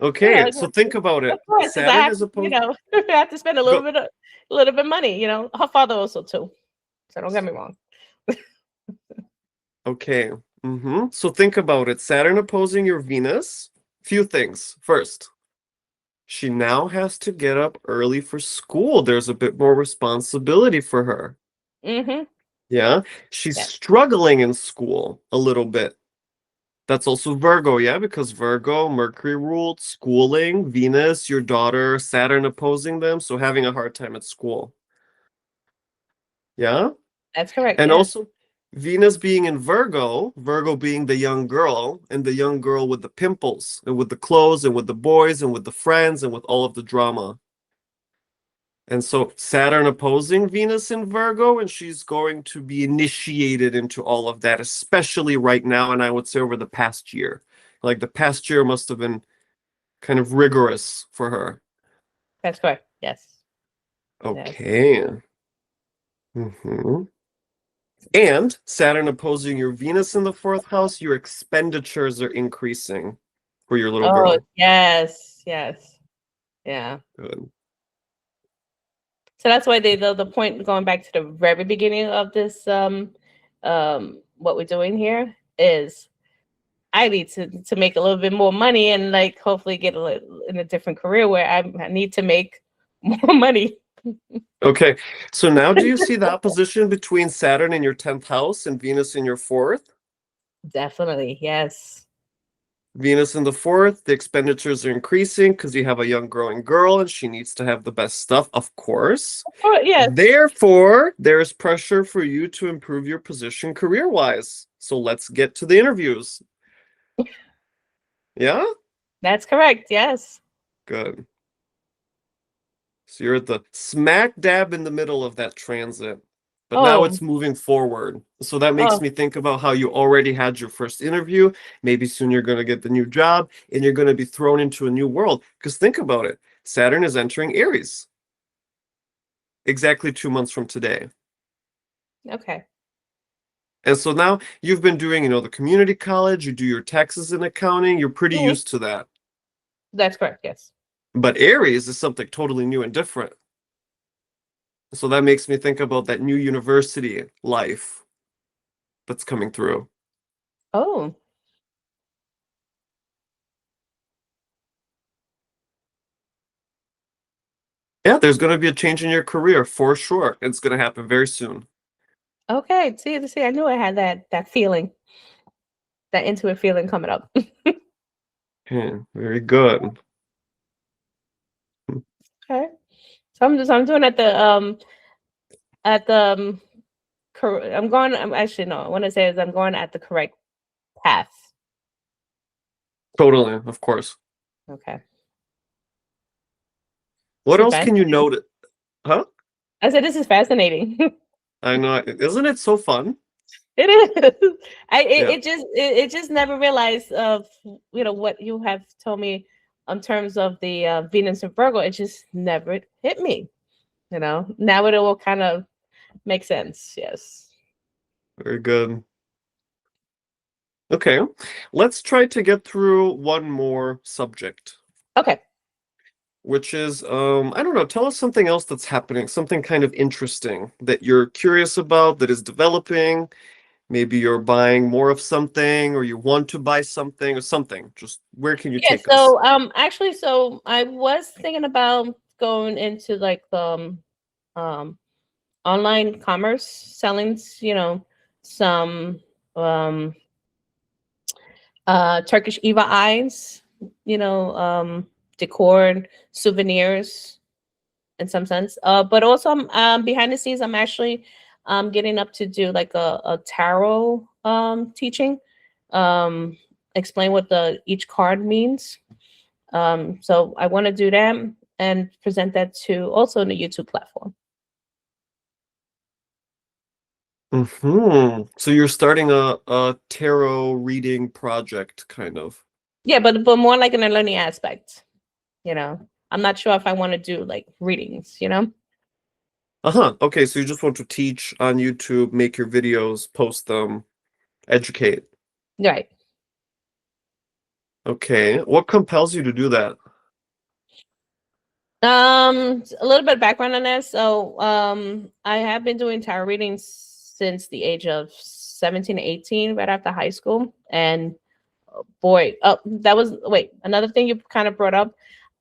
Okay, so think about of it. course, because I Saturn have is to, opposed I have to spend go a little bit money. Her father also too. So don't get me wrong. okay. So think about it. Saturn opposing your Venus. Few things. First, she now has to get up early for school. There's a bit more responsibility for her. Mm-hmm. Yeah. She's Yeah. struggling in school a little bit. That's also Virgo, yeah, because Virgo, Mercury ruled, schooling, Venus, your daughter, Saturn opposing them, so having a hard time at school. Yeah? That's correct. And Yes. also Venus being in Virgo, Virgo being the young girl, and the young girl with the pimples, and with the clothes, and with the boys, and with the friends, and with all of the drama. And so Saturn opposing Venus in Virgo, and she's going to be initiated into all of that, especially right now, and I would say over the past year. Like the past year must have been kind of rigorous for her. That's correct. Yes. Yes. Okay. hmm And Saturn opposing your Venus in the fourth house, your expenditures are increasing for your little Oh, girl. yes. Yes. Yeah. Good. So that's why the point going back to the very beginning of this what we're doing here is I need to make a little bit more money and like hopefully get in a different career where I need to make more money. Okay. So now do you see the opposition between Saturn in your 10th house and Venus in your fourth? Definitely. Yes. Venus in the fourth, the expenditures are increasing because you have a young growing girl and she needs to have the best stuff, of course. Oh, yes. Therefore, there's pressure for you to improve your position career-wise. So let's get to the interviews. Yeah? That's correct. Yes. Good. So you're at the smack dab in the middle of that transit. But now Oh, it's moving forward. So that makes oh, me think about how you already had your first interview. Maybe soon you're going to get the new job and you're going to be thrown into a new world. Because think about it, Saturn is entering Aries exactly 2 months from today. okay. And so now you've been doing, the community college, you do your taxes and accounting, you're pretty Mhm. used to that. That's correct. Yes. But Aries is something totally new and different. So that makes me think about that new university life that's coming through. Oh, Yeah, there's going to be a change in your career for sure. It's going to happen very soon. okay. See, I knew I had that feeling, that intuitive feeling coming up. Okay, very good. Okay. So I'm doing at the I'm going. I'm actually no. What I say is I'm going at the correct path. Totally, of course. Okay. This What is else can you fascinating. note? Huh? I said this is fascinating. I know. Isn't it so fun? It is. Yeah, It just never realized of what you have told me in terms of the Venus and Virgo. It just never hit me. Now it will kind of make sense. Yes. very good. Okay, let's try to get through one more subject, Okay. which is, I don't know, tell us something else that's happening, something kind of interesting that you're curious about, that is developing. Maybe you're buying more of something, or you want to buy something, or something. Just where can you Yeah. take us? So actually, so I was thinking about going into like the um online commerce, selling some um Turkish Eva eyes, decor and souvenirs in some sense. But also behind the scenes, I'm actually getting up to do like a tarot teaching, um, explain what the each card means. So I want to do that and present that to also on the YouTube platform. So you're starting a tarot reading project, kind of. Yeah, but more like in a learning aspect. I'm not sure if I want to do like readings. Uh-huh. Okay, so you just want to teach on YouTube, make your videos, post them, educate. Right. Okay. What compels you to do that? A little bit of background on that. So, I have been doing tarot readings since the age of 17 to 18, right after high school. And boy, oh, that was wait, another thing you kind of brought up.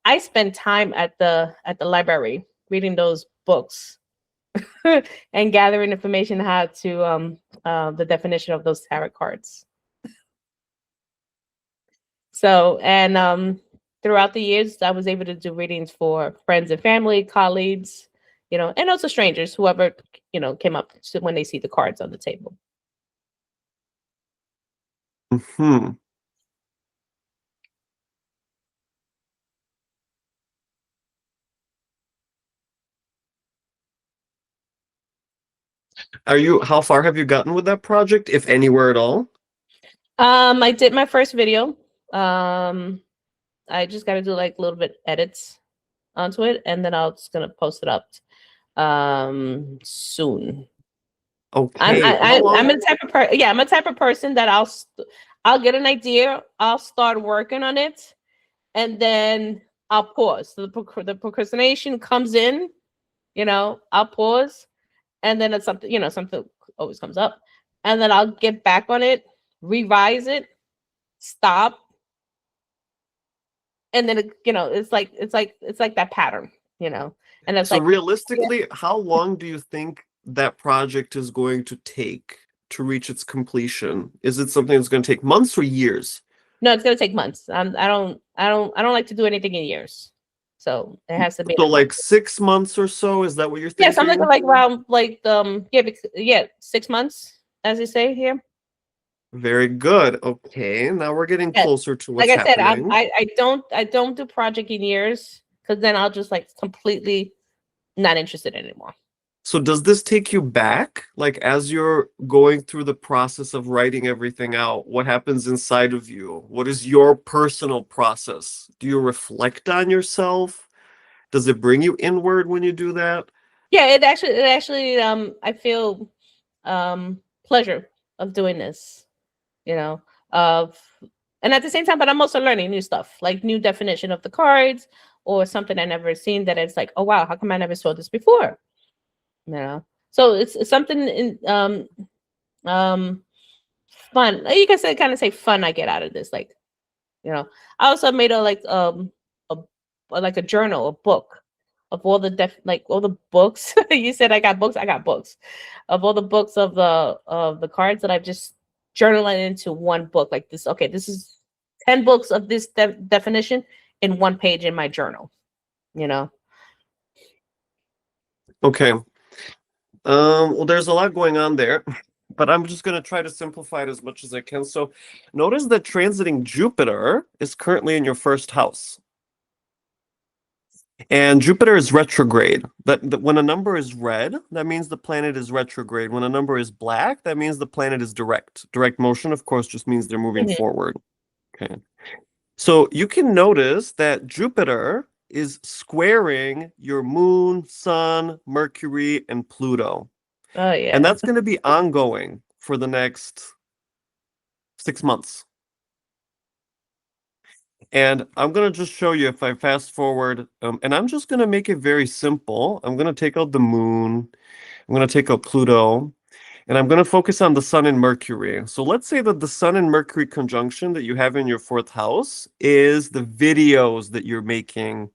I spent time at the library reading those books and gathering information how to the definition of those tarot cards. So, and throughout the years, I was able to do readings for friends and family, colleagues, and also strangers, whoever, came up to when they see the cards on the table. Hmm. How far have you gotten with that project, if anywhere at all? I did my first video. Um, I just got to do like a little bit edits onto it, and then I'm just gonna post it up soon. Okay, how long? I'm a type of yeah, I'm a type of person that I'll get an idea, I'll start working on it, and then I'll pause. So the procrastination comes in, I'll pause, and then it's something, something always comes up, and then I'll get back on it, revise it, stop, and then it's like that pattern, and it's So like, yeah. realistically, how long do you think that project is going to take to reach its completion? Is it something that's going to take months or years? No, it's gonna take months. I don't like to do anything in years, so it has to be So in a month. like 6 months or so, is that what you're Yeah, something thinking? like around like yeah, 6 months, as you say here. Very good. Okay, now we're getting Yeah, closer to like what's I said, happening. I don't do project in years because then I'll just like completely not interested anymore. So does this take you back? Like as you're going through the process of writing everything out, what happens inside of you? What is your personal process? Do you reflect on yourself? Does it bring you inward when you do that? Yeah, it actually I feel pleasure of doing this, you know, of and at the same time, but I'm also learning new stuff, like new definition of the cards or something I never seen that it's like, oh wow, how come I never saw this before? So it's something in um fun. You can say kind of say fun I get out of this. Like, I also made a like a journal, a book of all the like all the books. You said I got books of all the books of the cards that I've just journaled into one book. Like this, okay, this is 10 books of this definition in one page in my journal, you know. Okay. Well, there's a lot going on there, but I'm just going to try to simplify it as much as I can. So, notice that transiting Jupiter is currently in your first house, and Jupiter is retrograde. That when a number is red, that means the planet is retrograde. When a number is black, that means the planet is direct. Direct motion, of course, just means they're moving Mhm. forward. Okay. So you can notice that Jupiter is squaring your moon, sun, Mercury, and Pluto. Oh And yeah. that's going to be ongoing for the next 6 months. And I'm going to just show you if I fast forward, and I'm just going to make it very simple. I'm going to take out the moon, I'm going to take out Pluto, and I'm going to focus on the sun and Mercury. So let's say that the sun and Mercury conjunction that you have in your fourth house is the videos that you're making.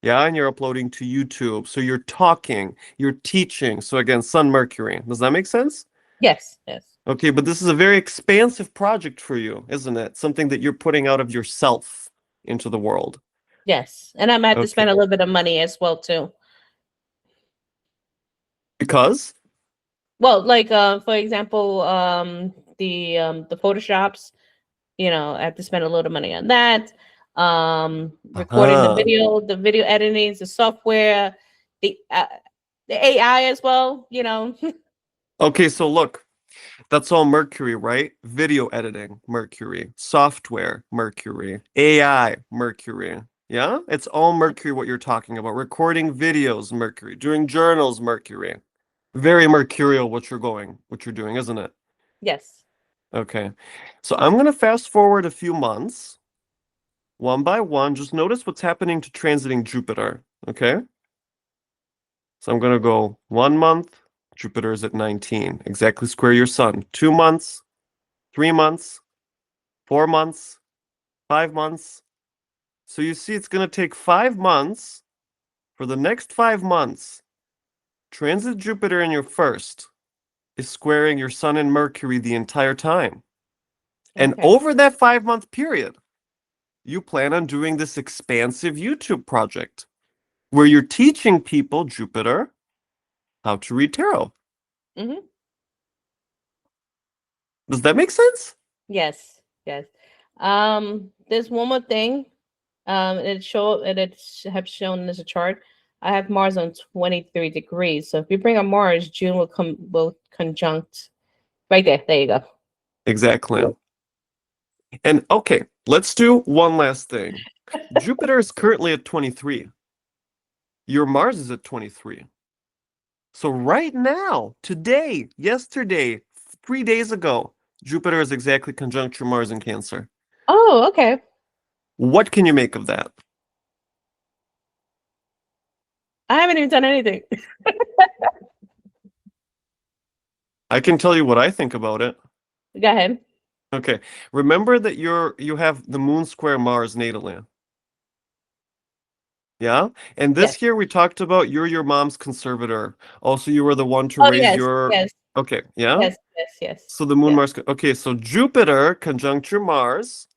Yeah, and you're uploading to YouTube. So you're talking, you're teaching. So again, sun, Mercury. Does that make sense? Yes, yes. Okay, but this is a very expansive project for you, isn't it? Something that you're putting out of yourself into the world. Yes. And I might have to Okay. spend a little bit of money as well too. Because? Well, like for example, the photoshops, I have to spend a little money on that. Recording Uh-huh. the video editing, the software, the uh, the AI as well, Okay, so look, that's all Mercury, right? Video editing, Mercury. Software, Mercury. AI, Mercury. Yeah? It's all Mercury what you're talking about. Recording videos, Mercury. Doing journals, Mercury. Very mercurial what you're doing, isn't it? Yes. Okay. So I'm going to fast forward a few months, one by one. Just notice what's happening to transiting Jupiter. Okay. So I'm going to go 1 month. Jupiter is at 19, exactly square your sun. 2 months, 3 months, 4 months, 5 months. So you see, it's going to take 5 months. For the next 5 months, transit Jupiter in your first is squaring your sun and Mercury the entire time. And Okay. over that 5 month period, you plan on doing this expansive YouTube project where you're teaching people, Jupiter, how to read tarot. Hmm. Does that make sense? Yes, yes. There's one more thing. It have shown as a chart. I have Mars on 23 degrees. So if you bring up Mars, June will conjunct right there. There you go. Exactly. And okay, let's do one last thing. Jupiter is currently at 23. Your Mars is at 23. So right now, today, yesterday, 3 days ago, Jupiter is exactly conjunct your Mars in Cancer. Oh, okay. What can you make of that? I haven't even done anything. I can tell you what I think about it. Go ahead. Okay. Remember that you have the moon square Mars natally. Yeah? And Yes. this here we talked about you're your mom's conservator. Also, you were the one to Oh, raise yes, your yes, Okay, yeah? yes, yes, yes, So the moon yes, Mars okay, so Jupiter conjunct your Mars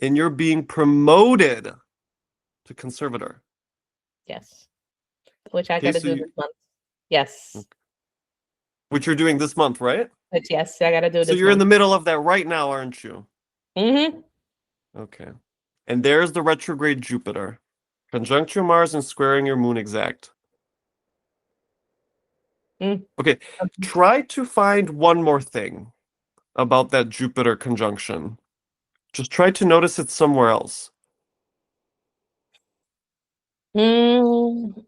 and you're being promoted to conservator. yes. Which I Okay, got to so do you this month. Yes, which you're doing this month, right? but yes, I got to do So this you're in month. the middle of that right now, aren't you? Mm-hmm. Okay. And there's the retrograde Jupiter. Conjunct your Mars and squaring your moon exact. Mm. Okay, try to find one more thing about that Jupiter conjunction. Just try to notice it somewhere else. Mm.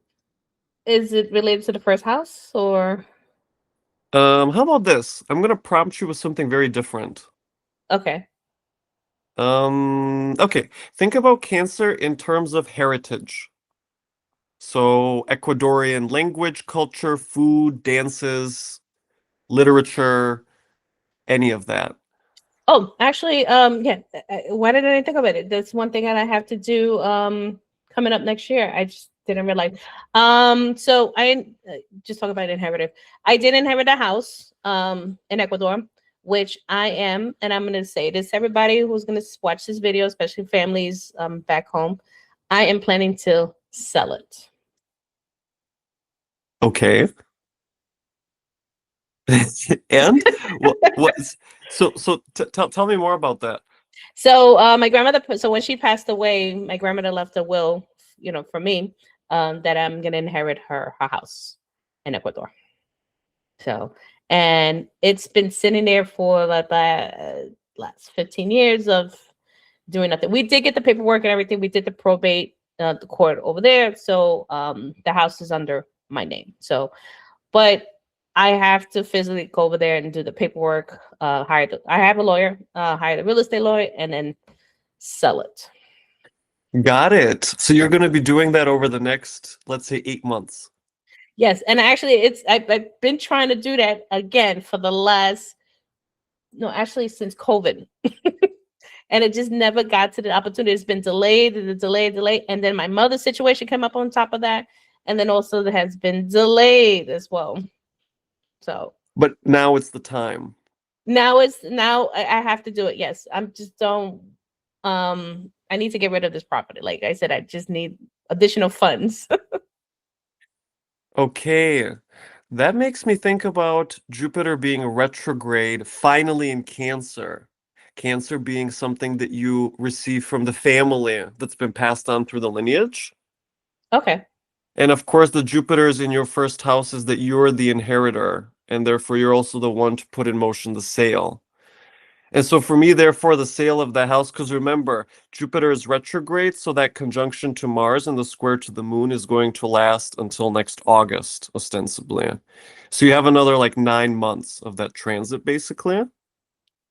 Is it related to the first house or How about this? I'm gonna prompt you with something very different. okay? Okay, think about Cancer in terms of heritage. So, Ecuadorian language, culture, food, dances, literature, any of that. Oh, actually, yeah. Why didn't I think of it? That's one thing that I have to do coming up next year. I just didn't realize. So I just talk about inherited. I did inherit a house in Ecuador, which I am, and I'm gonna say this everybody who's gonna watch this video, especially families back home. I am planning to sell it. Okay. And what so tell me more about that. So my grandmother so when she passed away, my grandmother left a will, for me, that I'm gonna inherit her house in Ecuador. So and it's been sitting there for like the last 15 years of doing nothing. We did get the paperwork and everything. We did the probate, the court over there. So the house is under my name. So but I have to physically go over there and do the paperwork, I have a lawyer, hire the real estate lawyer, and then sell it. Got it. So you're going to be doing that over the next, let's say, 8 months. Yes, and actually, I've been trying to do that again for the last no, actually since COVID, and it just never got to the opportunity. It's been delayed, and delayed, and then my mother's situation came up on top of that, and then also there has been delayed as well. So But now it's the time. now I have to do it. Yes, I'm just don't. I need to get rid of this property. Like I said, I just need additional funds. Okay. That makes me think about Jupiter being retrograde finally in Cancer. Cancer being something that you receive from the family that's been passed on through the lineage. Okay. And of course, the Jupiters in your first house is that you're the inheritor, and therefore you're also the one to put in motion the sale. And so for me, therefore, the sale of the house, because remember, Jupiter is retrograde, so that conjunction to Mars and the square to the moon is going to last until next August, ostensibly. So you have another like 9 months of that transit, basically.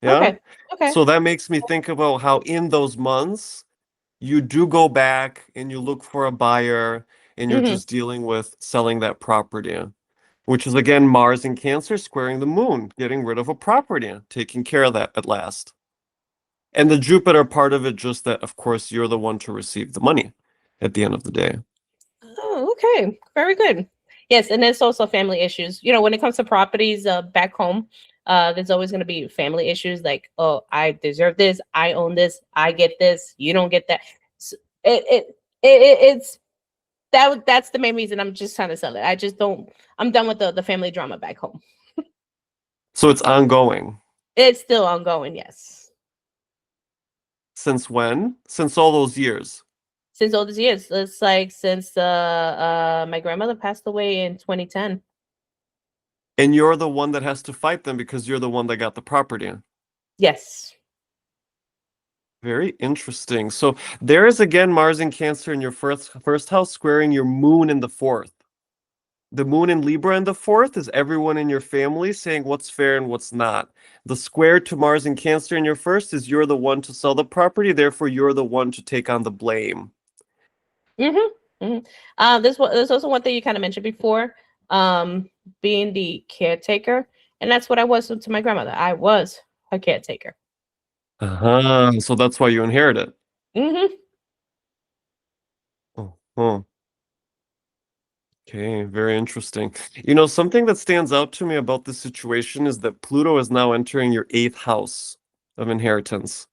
Yeah. Okay. Okay. So that makes me think about how in those months you do go back and you look for a buyer and you're Hmm. just dealing with selling that property, which is again Mars in Cancer squaring the moon, getting rid of a property, taking care of that at last. And the Jupiter part of it, just that, of course, you're the one to receive the money at the end of the day. Oh, okay. Very good. Yes, and there's also family issues. When it comes to properties back home, there's always going to be family issues like, oh, I deserve this, I own this, I get this, you don't get that. So it's that's the main reason I'm just trying to sell it. I just don't. I'm done with the family drama back home. So it's ongoing. It's still ongoing, yes. Since when? Since all those years. Since all these years, it's like since my grandmother passed away in 2010. And you're the one that has to fight them because you're the one that got the property. Yes. Very interesting. So there is again Mars in Cancer in your first house squaring your moon in the fourth. The moon in Libra in the fourth is everyone in your family saying what's fair and what's not. The square to Mars in Cancer in your first is you're the one to sell the property, therefore you're the one to take on the blame. Mm-hmm. Mm-hmm. There's also one thing you kind of mentioned before, being the caretaker, and that's what I was to my grandmother. I was her caretaker. Uh-huh. So that's why you inherit it. Mm-hmm. Oh. Okay, very interesting. You know, something that stands out to me about this situation is that Pluto is now entering your eighth house of inheritance.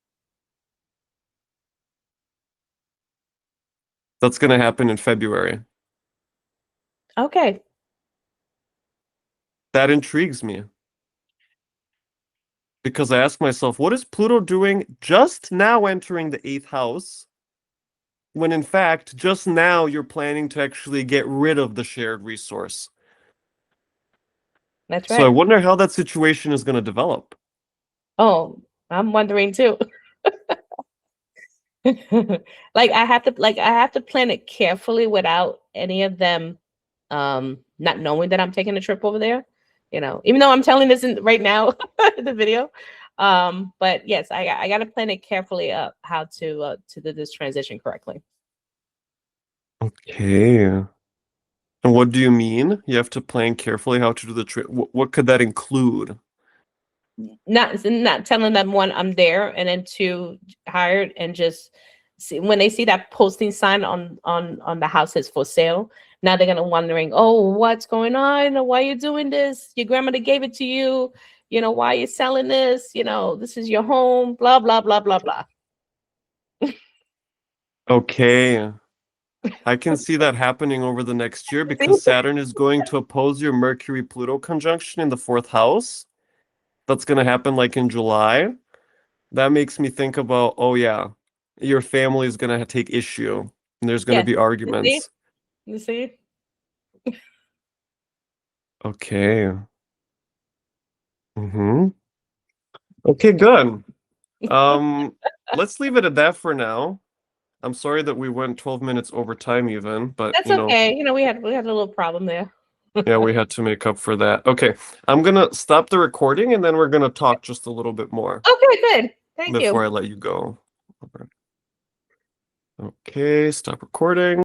That's going to happen in February. Okay. That intrigues me because I ask myself, what is Pluto doing just now entering the eighth house when in fact, just now you're planning to actually get rid of the shared resource? That's So I right. wonder how that situation is going to develop. Oh, I'm wondering too. I have to plan it carefully without any of them not knowing that I'm taking a trip over there. You know, even though I'm telling this right now in the video. But yes, I got to plan it carefully how to do this transition correctly. Okay. And what do you mean? You have to plan carefully how to do the trip. What could that include? Not telling them, one, I'm there, and then two, hired, and just see when they see that posting sign on the houses for sale. Now they're gonna wondering, oh, what's going on? Why are you doing this? Your grandmother gave it to you. You know, why are you selling this? You know, this is your home. Blah blah blah blah blah. Okay. I can see that happening over the next year because Saturn is going to oppose your Mercury-Pluto conjunction in the fourth house. That's going to happen like in July. That makes me think about, oh yeah, your family is going to take issue and there's going to Yes, be you see, arguments. you see. Okay. Mm-hmm. Okay, good. Um, let's leave it at that for now. I'm sorry that we went 12 minutes over time even, but That's okay. You know, we had a little problem there. yeah, we had to make up for that. Okay, I'm gonna stop the recording and then we're gonna talk just a little bit more Okay, good. Thank before you. I let you go. Okay, stop recording.